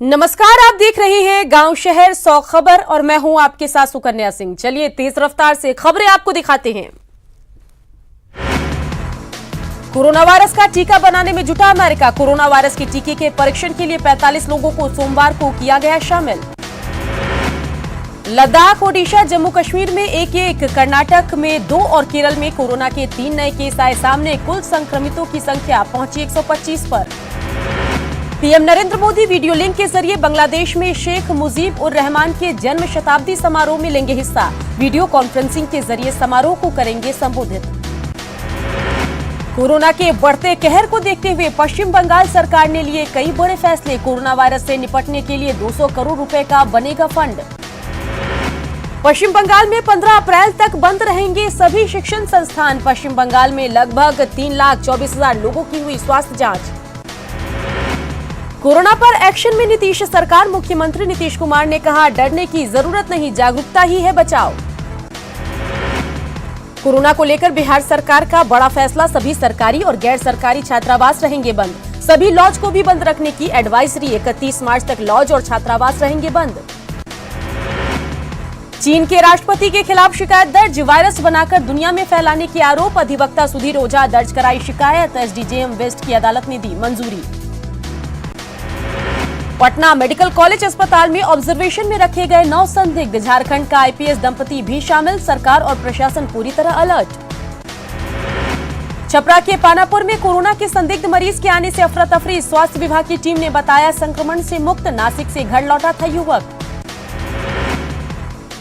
नमस्कार, आप देख रहे हैं गांव शहर 100 खबर और मैं हूं आपके साथ सुकन्या सिंह। चलिए तेज रफ्तार से खबरें आपको दिखाते हैं। कोरोना वायरस का टीका बनाने में जुटा अमेरिका। कोरोना वायरस के टीके के परीक्षण के लिए 45 लोगों को सोमवार को किया गया शामिल। लद्दाख, ओडिशा, जम्मू कश्मीर में एक, कर्नाटक में 2 और केरल में कोरोना के 3 नए केस आए सामने। कुल संक्रमितों की संख्या पहुंची 125 पर। PM Narendra Modi video link के जरिए बांग्लादेश में शेख मुजीब उर रहमान के जन्म शताब्दी समारोह में लेंगे हिस्सा। वीडियो कॉन्फ्रेंसिंग के जरिए समारोह को करेंगे संबोधित। कोरोना के बढ़ते कहर को देखते हुए पश्चिम बंगाल सरकार ने लिए कई बड़े फैसले। कोरोना वायरस से निपटने के लिए 200 करोड़ रुपए का बनेगा फंड। पश्चिम बंगाल में 15 अप्रैल तक बंद रहेंगे सभी शिक्षण संस्थान। पश्चिम बंगाल में लगभग 3,24,000 लोगों की हुई स्वास्थ्य जांच। कोरोना पर एक्शन में नीतीश सरकार। मुख्यमंत्री नीतीश कुमार ने कहा, डरने की जरूरत नहीं, जागरूकता ही है बचाव। कोरोना को लेकर बिहार सरकार का बड़ा फैसला। सभी सरकारी और गैर सरकारी छात्रावास रहेंगे बंद। सभी लॉज को भी बंद रखने की एडवाइजरी। 31 मार्च तक लॉज और छात्रावास रहेंगे बंद। चीन के राष्ट्रपति के खिलाफ शिकायत दर्ज। वायरस बनाकर दुनिया में फैलाने के आरोप। अधिवक्ता सुधीर ओझा दर्ज कराई शिकायत। एसडीजेएम वेस्ट की अदालत ने दी मंजूरी। पटना मेडिकल कॉलेज अस्पताल में ऑब्जर्वेशन में रखे गए 9 संदिग्ध। झारखंड का आईपीएस दंपति भी शामिल। सरकार और प्रशासन पूरी तरह अलर्ट। छपरा के पानापुर में कोरोना के संदिग्ध मरीज के आने से अफरा तफरी। स्वास्थ्य विभाग की टीम ने बताया संक्रमण से मुक्त। नासिक से घर लौटा था युवक।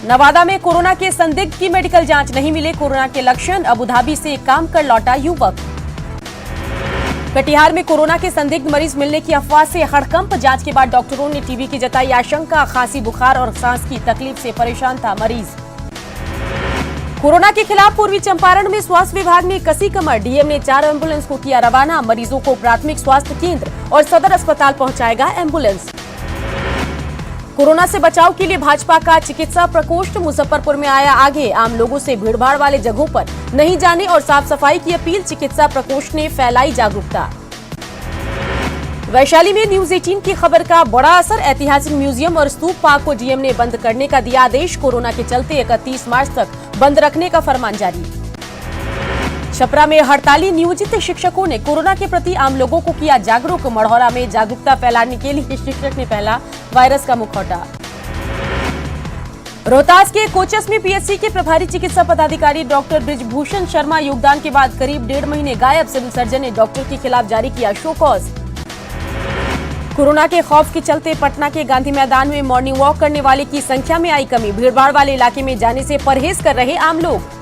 नवादा में कोरोना के संदिग्ध की मेडिकल जांच, नहीं मिले कोरोना के लक्षण। अबुधाबी से काम कर लौटा युवक। कटिहार में कोरोना के संदिग्ध मरीज मिलने की अफवाह से हड़कंप। जांच के बाद डॉक्टरों ने टीबी की जताई आशंका। खांसी, बुखार और सांस की तकलीफ से परेशान था मरीज। कोरोना के खिलाफ पूर्वी चंपारण में स्वास्थ्य विभाग ने कसी कमर। डीएम ने 4 एम्बुलेंस को किया रवाना। मरीजों को प्राथमिक स्वास्थ्य केंद्र और सदर अस्पताल पहुंचाएगा एम्बुलेंस। कोरोना से बचाव के लिए भाजपा का चिकित्सा प्रकोष्ठ मुजफ्फरपुर में आया आगे। आम लोगों से भीड़भाड़ वाले जगहों पर नहीं जाने और साफ सफाई की अपील। चिकित्सा प्रकोष्ठ ने फैलाई जागरूकता। वैशाली में न्यूज 18 की खबर का बड़ा असर। ऐतिहासिक म्यूजियम और स्तूप पार्क को डीएम ने बंद करने का दिया आदेश। कोरोना के चलते 31 मार्च तक बंद रखने का फरमान जारी। छपरा में हड़ताली नियोजित शिक्षकों ने कोरोना के प्रति आम लोगों को किया जागरूक। मढ़ौरा में जागरूकता फैलाने के लिए शिक्षक ने पहला वायरस का मुखौटा। रोहतास के कोचस में पीएचसी के प्रभारी चिकित्सा पदाधिकारी डॉक्टर ब्रिजभूषण शर्मा योगदान के बाद करीब 1.5 महीने गायब। सिविल सर्जन ने डॉक्टर के खिलाफ जारी किया शो कॉज। कोरोना के खौफ के चलते पटना के गांधी मैदान में मॉर्निंग वॉक करने वाले की संख्या में आई कमी। भीड़भाड़ वाले इलाके में जाने से परहेज कर रहे आम लोग।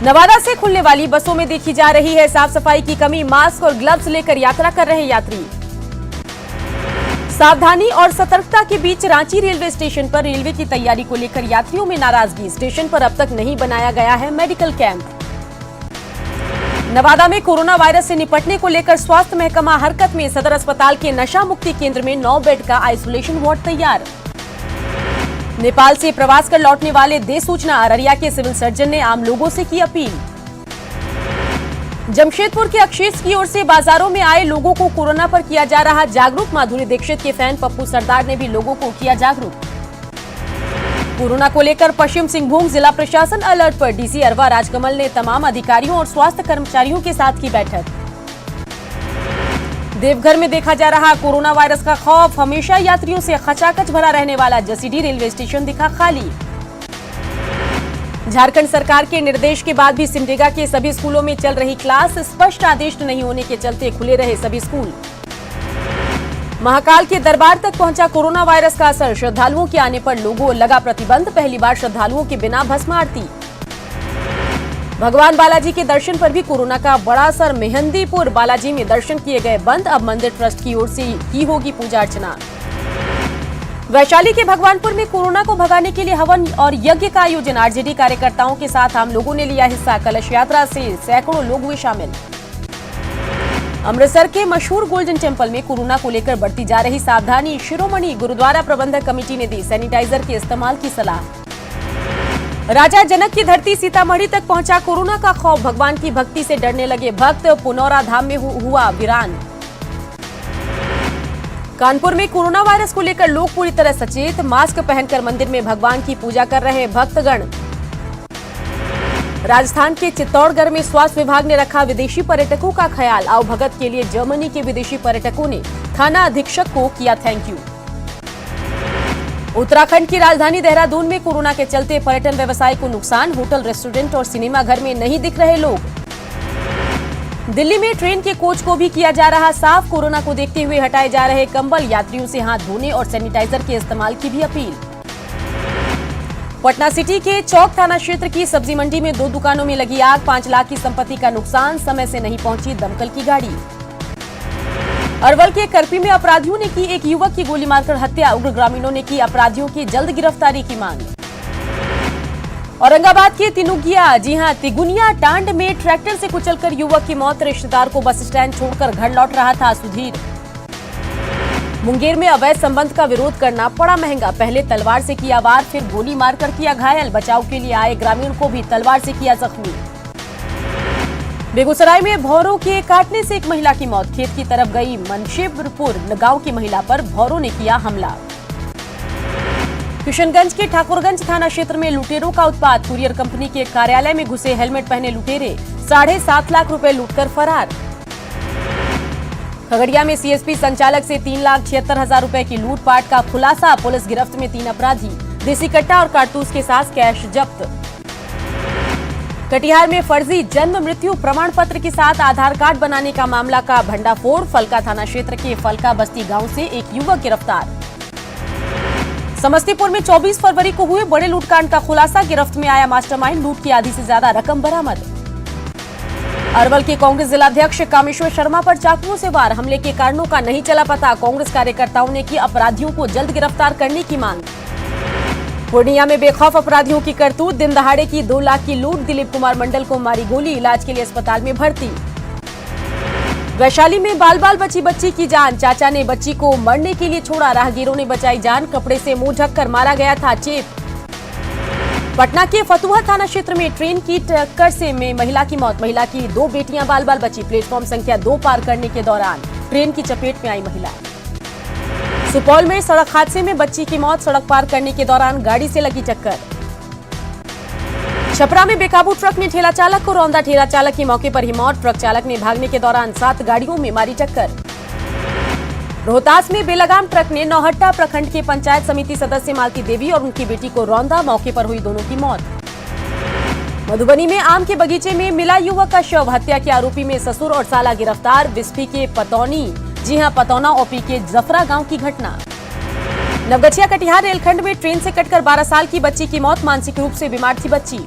नवादा से खुलने वाली बसों में देखी जा रही है साफ सफाई की कमी। मास्क और ग्लव्स लेकर यात्रा कर रहे यात्री। सावधानी और सतर्कता के बीच रांची रेलवे स्टेशन पर रेलवे की तैयारी को लेकर यात्रियों में नाराजगी। स्टेशन पर अब तक नहीं बनाया गया है मेडिकल कैंप। नवादा में कोरोना वायरस से निपटने को लेकर स्वास्थ्य महकमा हरकत में। सदर अस्पताल के नशा मुक्ति केंद्र में 9 बेड का आइसोलेशन वार्ड तैयार। नेपाल से प्रवास कर लौटने वाले दे सूचना। अररिया के सिविल सर्जन ने आम लोगों से की अपील। जमशेदपुर के अक्षेश की ओर से बाजारों में आए लोगों को कोरोना पर किया जा रहा जागरूक। माधुरी दीक्षित के फैन पप्पू सरदार ने भी लोगों को किया जागरूक। कोरोना को लेकर पश्चिम सिंहभूम जिला प्रशासन अलर्ट पर। डीसी अरवा राजकमल ने तमाम अधिकारियों और स्वास्थ्य कर्मचारियों के साथ की बैठक। देवघर में देखा जा रहा कोरोना वायरस का खौफ। हमेशा यात्रियों से खचाखच भरा रहने वाला जसीडीह रेलवे स्टेशन दिखा खाली। झारखंड सरकार के निर्देश के बाद भी सिमडेगा के सभी स्कूलों में चल रही क्लास। स्पष्ट आदेश नहीं होने के चलते खुले रहे सभी स्कूल। महाकाल के दरबार तक पहुंचा कोरोना वायरस का असर। श्रद्धालुओं के आने पर लोगों लगा प्रतिबंध। पहली बार श्रद्धालुओं के बिना भस्म आरती। भगवान बालाजी के दर्शन पर भी कोरोना का बड़ा असर। मेहंदीपुर बालाजी में दर्शन किए गए बंद। अब मंदिर ट्रस्ट की ओर से की होगी पूजा अर्चना। वैशाली के भगवानपुर में कोरोना को भगाने के लिए हवन और यज्ञ का आयोजन। आरजेडी कार्यकर्ताओं के साथ आम लोगों ने लिया हिस्सा। कलश यात्रा से सैकड़ों लोग हुए शामिल। अमृतसर के मशहूर गोल्डन टेम्पल में कोरोना को लेकर बढ़ती जा रही सावधानी। शिरोमणि गुरुद्वारा प्रबंधक कमेटी ने दी सैनिटाइजर के इस्तेमाल की सलाह। राजा जनक की धरती सीतामढ़ी तक पहुंचा कोरोना का खौफ। भगवान की भक्ति से डरने लगे भक्त। पुनौरा धाम में हुआ वीरान। कानपुर में कोरोना वायरस को लेकर लोग पूरी तरह सचेत, मास्क पहनकर मंदिर में भगवान की पूजा कर रहे भक्तगण। राजस्थान के चित्तौड़गढ़ में स्वास्थ्य विभाग ने रखा विदेशी पर्यटकों का ख्याल। आवभगत के लिए जर्मनी के विदेशी पर्यटकों ने थाना अधीक्षक को किया थैंक यू। उत्तराखंड की राजधानी देहरादून में कोरोना के चलते पर्यटन व्यवसाय को नुकसान। होटल, रेस्टोरेंट और सिनेमा घर में नहीं दिख रहे लोग। दिल्ली में ट्रेन के कोच को भी किया जा रहा साफ। कोरोना को देखते हुए हटाए जा रहे कंबल। यात्रियों से हाथ धोने और सैनिटाइजर के इस्तेमाल की भी अपील। पटना सिटी के चौक थाना क्षेत्र की सब्जी मंडी में 2 दुकानों में लगी आग। 5 लाख की संपत्ति का नुकसान। समय से नहीं पहुंची दमकल की गाड़ी। अरवल के करपी में अपराधियों ने की एक युवक की गोली मारकर हत्या। उग्र ग्रामीणों ने की अपराधियों की जल्द गिरफ्तारी की मांग। औरंगाबाद के तिनुगिया, जी हां, तिगुनिया टांड में ट्रैक्टर से कुचलकर युवक की मौत। रिश्तेदार को बस स्टैंड छोड़कर घर लौट रहा था सुधीर। मुंगेर में अवैध संबंध का विरोध करना पड़ा महंगा। पहले तलवार से किया वार, फिर गोली मारकर किया घायल। बचाव के लिए आए ग्रामीण को भी तलवार से किया जख्मी। बेगूसराय में भौरों के काटने से एक महिला की मौत। खेत की तरफ गई मनशेबपुर गांव की महिला पर भौरों ने किया हमला। किशनगंज के ठाकुरगंज थाना क्षेत्र में लुटेरों का उत्पात। कुरियर कंपनी के कार्यालय में घुसे हेलमेट पहने लुटेरे 7.5 लाख रुपए लूटकर फरार। खगड़िया में सीएसपी संचालक से 3,76,000 रुपए की लूटपाट का खुलासा। पुलिस गिरफ्त में 3 अपराधी। देसी कट्टा और कारतूस के साथ कैश जब्त। कटिहार में फर्जी जन्म मृत्यु प्रमाण पत्र के साथ आधार कार्ड बनाने का मामला का भंडाफोड़। फलका थाना क्षेत्र के फलका बस्ती गांव से एक युवक गिरफ्तार। समस्तीपुर में 24 फरवरी को हुए बड़े लूटकांड का खुलासा। गिरफ्त में आया मास्टरमाइंड। लूट की आधी से ज्यादा रकम बरामद। अरवल के कांग्रेस जिलाध्यक्ष कामेश्वर शर्मा पर चाकुओं से वार। हमले के कारणों का नहीं चला पता। कांग्रेस कार्यकर्ताओं ने की अपराधियों को जल्द गिरफ्तार करने की मांग। पूर्णिया में बेखौफ अपराधियों की करतूत। दिन दहाड़े की 2 लाख की लूट। दिलीप कुमार मंडल को मारी गोली। इलाज के लिए अस्पताल में भर्ती। वैशाली में बाल बाल बची बच्ची की जान। चाचा ने बच्ची को मरने के लिए छोड़ा। राहगीरों ने बचाई जान। कपड़े से मुंह ढककर मारा गया था चेप। पटना के फतुहा थाना क्षेत्र में ट्रेन की टक्कर से महिला की मौत। महिला की 2 बेटियां बाल बाल बची। प्लेटफॉर्म संख्या 2 पार करने के दौरान ट्रेन की चपेट में आई महिला। सुपौल में सड़क हादसे में बच्ची की मौत। सड़क पार करने के दौरान गाड़ी से लगी टक्कर। छपरा में बेकाबू ट्रक ने ठेला चालक को रौंदा। ठेला चालक की मौके पर ही मौत। ट्रक चालक ने भागने के दौरान 7 गाड़ियों में मारी टक्कर। रोहतास में बेलगाम ट्रक ने नौहट्टा प्रखंड के पंचायत समिति सदस्य मालती देवी और उनकी बेटी को रौंदा। मौके पर हुई दोनों की मौत। मधुबनी में आम के बगीचे में मिला युवक का शव। हत्या के आरोपी में ससुर और साला गिरफ्तार। बिस्फी के पतौनी, जी हां, पतौना ओपी के जफरा गांव की घटना। नवगछिया कटिहार रेलखंड में ट्रेन से कटकर 12 साल की बच्ची की मौत। मानसिक रूप से बीमार थी बच्ची।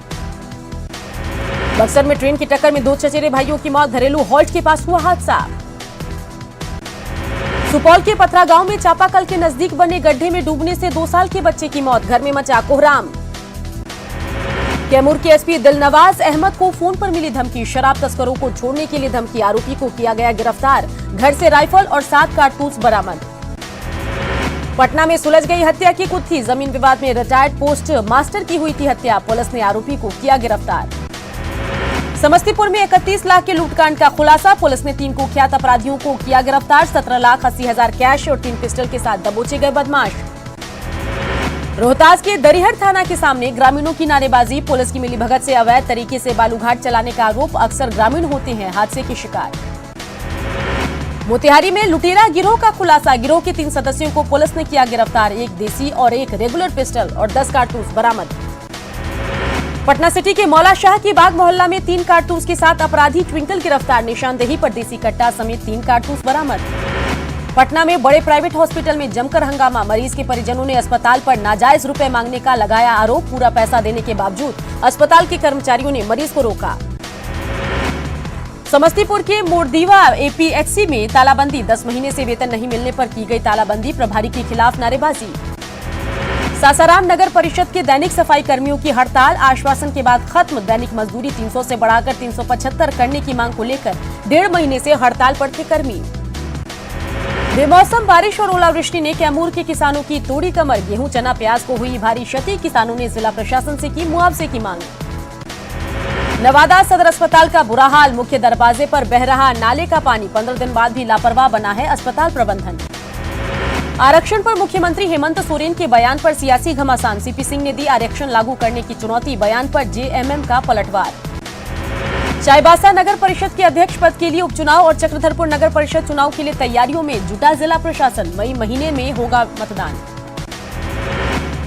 बक्सर में ट्रेन की टक्कर में 2 चचेरे भाइयों की मौत। घरेलू हॉल्ट के पास हुआ हादसा। सुपौल के पथरा गांव में चापाकल के नजदीक बने गड्ढे में डूबने से 2 साल के बच्चे की मौत। घर में मचा कोहराम। कैमूर के एसपी दिलनवाज अहमद को फोन पर मिली धमकी। शराब तस्करों को छोड़ने के लिए धमकी। आरोपी को किया गया गिरफ्तार। घर से राइफल और 7 कारतूस बरामद। पटना में सुलझ गई हत्या की गुत्थी। जमीन विवाद में रिटायर्ड पोस्ट मास्टर की हुई थी हत्या। पुलिस ने आरोपी को किया गिरफ्तार। समस्तीपुर में 31 लाख के लूटकांड का खुलासा। पुलिस ने 3 कुख्यात अपराधियों को किया गिरफ्तार। 17,80,000 कैश और 3 पिस्टल के साथ दबोचे गए बदमाश। रोहतास के दरिहर थाना के सामने ग्रामीणों की नारेबाजी। पुलिस की मिलीभगत से अवैध तरीके से बालूघाट चलाने का आरोप। अक्सर ग्रामीण होते हैं हादसे के शिकार। मोतिहारी में लुटेरा गिरोह का खुलासा। गिरोह के 3 सदस्यों को पुलिस ने किया गिरफ्तार। 1 देसी और 1 रेगुलर पिस्टल और 10 कारतूस बरामद। पटना सिटी के मौला शाह की बाग मोहल्ला में 3 कारतूस के साथ अपराधी ट्विंकल गिरफ्तार। निशानदेही पर देसी कट्टा समेत 3 कारतूस बरामद। पटना में बड़े प्राइवेट हॉस्पिटल में जमकर हंगामा। मरीज के परिजनों ने अस्पताल पर नाजायज रुपए मांगने का लगाया आरोप। पूरा पैसा देने के बावजूद अस्पताल के कर्मचारियों ने मरीज को रोका। समस्तीपुर के मोरदीवा एपीएचसी में तालाबंदी। 10 महीने से वेतन नहीं मिलने पर की गई तालाबंदी। प्रभारी के खिलाफ नारेबाजी। सासाराम नगर परिषद के दैनिक सफाई कर्मियों की हड़ताल। आश्वासन के बाद खत्म। दैनिक मजदूरी 300 से बढ़ाकर 375 करने की मांग को लेकर 1.5 महीने से हड़ताल पर थे कर्मी। बेमौसम बारिश और ओलावृष्टि ने कैमूर के किसानों की तोड़ी कमर। गेहूं, चना, प्याज को हुई भारी क्षति। किसानों ने जिला प्रशासन से की मुआवजे की मांग। नवादा सदर अस्पताल का बुरा हाल। मुख्य दरवाजे पर बह रहा नाले का पानी। 15 दिन बाद भी लापरवाह बना है अस्पताल प्रबंधन। आरक्षण पर मुख्यमंत्री हेमंत सोरेन के बयान पर सियासी घमासान। सीपी सिंह ने दी आरक्षण लागू करने की चुनौती, बयान पर जेएमएम का पलटवार। चाईबासा नगर परिषद के अध्यक्ष पद के लिए उपचुनाव और चक्रधरपुर नगर परिषद चुनाव के लिए तैयारियों में जुटा जिला प्रशासन। मई महीने में होगा मतदान।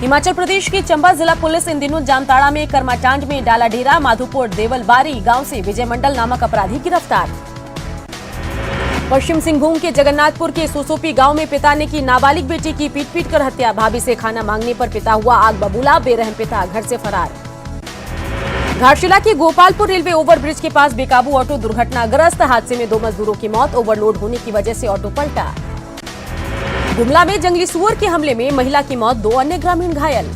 हिमाचल प्रदेश की चंबा जिला पुलिस इन दिनों जामताड़ा में कर्माटांड में डाला डेरा। माधोपुर देवलबारी गांव से विजय मंडल नामक अपराधी गिरफ्तार। पश्चिम सिंहभूम के जगन्नाथपुर के सोसोपी गांव में पिता ने की नाबालिग बेटी की पीट कर हत्या। भाभी से खाना मांगने पर पिता हुआ आग बबूला। बेरहम पिता घर से फरार। घाटशिला के गोपालपुर रेलवे ओवरब्रिज के पास बेकाबू ऑटो दुर्घटनाग्रस्त। हादसे में 2 मजदूरों की मौत। ओवरलोड होने की वजह से ऑटो पलटा। गुमला में जंगली सुअर के हमले में महिला की मौत, 2 अन्य ग्रामीण घायल।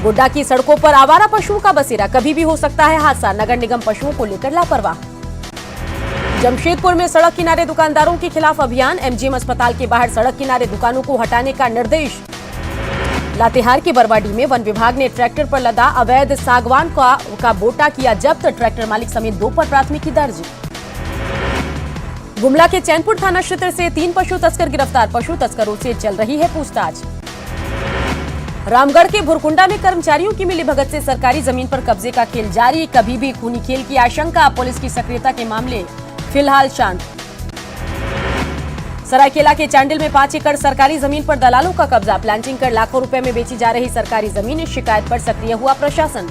गोड्डा की सड़कों पर आवारा पशुओं का बसेरा, कभी भी हो सकता है हादसा। नगर निगम पशुओं को लेकर लापरवाह। जमशेदपुर में सड़क किनारे दुकानदारों के खिलाफ अभियान। एमजीएम अस्पताल के बाहर सड़क किनारे दुकानों को हटाने का निर्देश। लातेहार के बरवाडी में वन विभाग ने ट्रैक्टर पर लदा अवैध सागवान का बोटा किया जब्त। ट्रैक्टर मालिक समेत 2 पर प्राथमिकी दर्ज। गुमला के चैनपुर थाना क्षेत्र से 3 पशु तस्कर गिरफ्तार। पशु तस्करों से चल रही है पूछताछ। रामगढ़ के भुरकुंडा में कर्मचारियों की मिलीभगत से सरकारी जमीन पर कब्जे का खेल जारी। कभी भी खूनी खेल की आशंका। पुलिस की सक्रियता के मामले फिलहाल शांत। सरायकेला के चांडिल में 5 एकड़ सरकारी जमीन पर दलालों का कब्जा। प्लांटिंग कर लाखों रुपए में बेची जा रही सरकारी जमीन। शिकायत पर सक्रिय हुआ प्रशासन।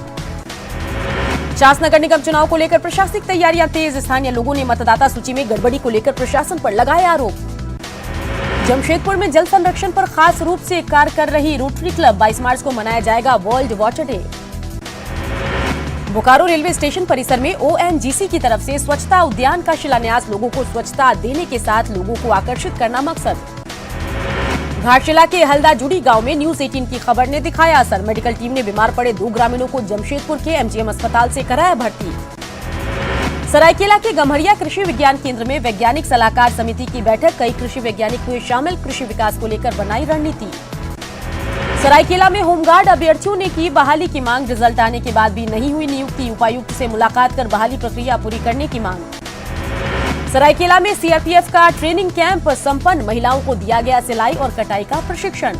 चास नगर निगम चुनाव को लेकर प्रशासनिक तैयारियां तेज। स्थानीय लोगों ने मतदाता सूची में गड़बड़ी को लेकर प्रशासन पर लगाए आरोप। जमशेदपुर में जल संरक्षण पर खास रूप से कार्य कर रही रोटरी क्लब। 22 मार्च को मनाया जाएगा world water day. Bokaro railway station परिसर में ओएनजीसी की तरफ से स्वच्छता उद्यान का शिलान्यास। लोगों को स्वच्छता देने के साथ लोगों को आकर्षित करना मकसद। घाटशिला के हल्दा जुड़ी गांव में न्यूज 18 की खबर ने दिखाया असर। मेडिकल टीम ने बीमार पड़े 2 ग्रामीणों को जमशेदपुर के एमजीएम अस्पताल से कराया भर्ती। सरायकेला के गम्हरिया कृषि विज्ञान केंद्र में वैज्ञानिक सलाहकार समिति की बैठक। कई कृषि वैज्ञानिक हुए शामिल। कृषि विकास को लेकर बनाई रणनीति। सरायकेला में होमगार्ड अभ्यर्थियों ने की बहाली की मांग। रिजल्ट आने के बाद भी नहीं हुई नियुक्ति। उपायुक्त से मुलाकात कर बहाली प्रक्रिया पूरी करने की मांग। सरायकेला में सीआरपीएफ का ट्रेनिंग कैंप संपन्न। महिलाओं को दिया गया सिलाई और कटाई का प्रशिक्षण।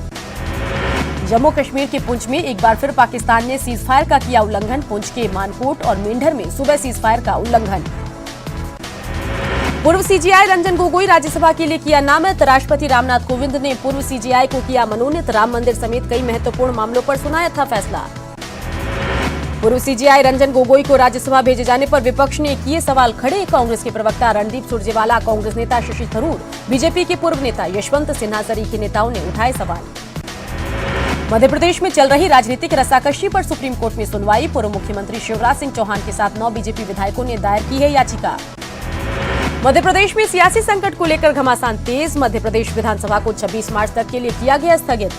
जम्मू कश्मीर के पुंछ में एक बार फिर पाकिस्तान ने सीज फायर का किया उल्लंघन। पुंछ के मानकोट और मेंढर में सुबह सीज फायर का उल्लंघन। पूर्व सीजेआई रंजन गोगोई राज्यसभा के लिए किया नामित। राष्ट्रपति रामनाथ कोविंद ने पूर्व सीजेआई को किया मनोनीत। राम मंदिर समेत कई महत्वपूर्ण मामलों पर सुनाया था फैसला। पूर्व सीजेआई रंजन गोगोई को राज्यसभा भेजे जाने पर विपक्ष ने किए सवाल खड़े। कांग्रेस के प्रवक्ता रणदीप सुरजेवाला, कांग्रेस नेता शशि थरूर, बीजेपी के पूर्व नेता यशवंत सिन्हा सरी के नेताओं ने उठाए सवाल। मध्य प्रदेश में चल रही राजनीतिक रस्साकशी पर सुप्रीम कोर्ट में सुनवाई। पूर्व मुख्यमंत्री शिवराज सिंह चौहान के साथ 9 बीजेपी विधायकों ने दायर की है याचिका। मध्य प्रदेश में सियासी संकट को लेकर घमासान तेज। मध्य प्रदेश विधानसभा को 26 मार्च तक के लिए किया गया स्थगित।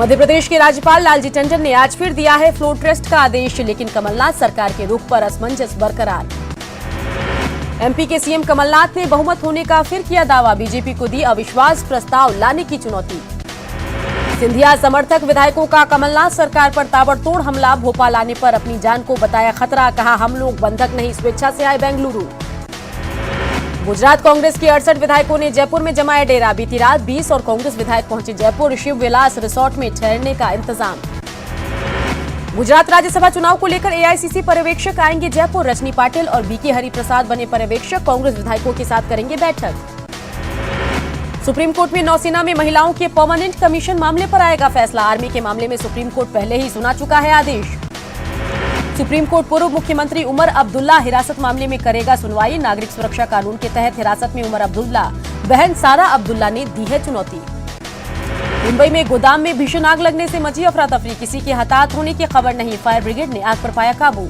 मध्य प्रदेश के राज्यपाल लालजी टंडन ने आज फिर दिया है फ्लोर टेस्ट का आदेश। लेकिन कमलनाथ सरकार के रुख पर असमंजस बरकरार। एमपी के सीएम कमलनाथ ने बहुमत होने का फिर किया दावा। बीजेपी को दी अविश्वास प्रस्ताव लाने की चुनौती। सिंधिया समर्थक विधायकों का कमलनाथ सरकार पर ताबड़तोड़ हमला। भोपाल आने पर अपनी जान को बताया खतरा। कहा हम लोग बंधक नहीं, स्वेच्छा से आए बेंगलुरु। गुजरात कांग्रेस के 68 विधायकों ने जयपुर में जमाया डेरा। बीती रात 20 और कांग्रेस विधायक पहुंचे जयपुर। शिव विलास रिसोर्ट में ठहरने का इंतजाम। गुजरात राज्यसभा चुनाव को लेकर एआईसीसी पर्यवेक्षक आएंगे जयपुर। रजनी पाटिल और बीके हरिप्रसाद बने पर्यवेक्षक। कांग्रेस विधायकों के साथ करेंगे बैठक। सुप्रीम कोर्ट में नौसेना में महिलाओं के परमानेंट कमीशन मामले पर आएगा फैसला। आर्मी के मामले में सुप्रीम कोर्ट पहले ही सुना चुका है आदेश। सुप्रीम कोर्ट पूर्व मुख्यमंत्री उमर अब्दुल्ला हिरासत मामले में करेगा सुनवाई। नागरिक सुरक्षा कानून के तहत हिरासत में उमर अब्दुल्ला बहन सारा अब्दुल्ला ने दी है चुनौती। मुंबई में गोदाम में भीषण आग लगने से मची अफरा तफरी। किसी के हताहत होने की खबर नहीं। फायर ब्रिगेड ने आग पर पाया काबू।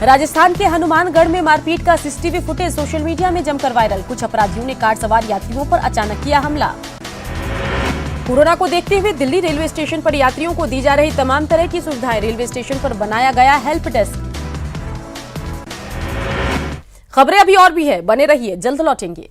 राजस्थान के हनुमानगढ़ में मारपीट का सीसीटीवी फुटेज सोशल मीडिया में जमकर वायरल। कुछ अपराधियों ने कार सवार यात्रियों पर अचानक किया हमला। कोरोना को देखते हुए दिल्ली रेलवे स्टेशन पर यात्रियों को दी जा रही तमाम तरह की सुविधाएं। रेलवे स्टेशन पर बनाया गया हेल्प डेस्क। खबरें अभी और भी है, बने रहिए, जल्द लौटेंगे।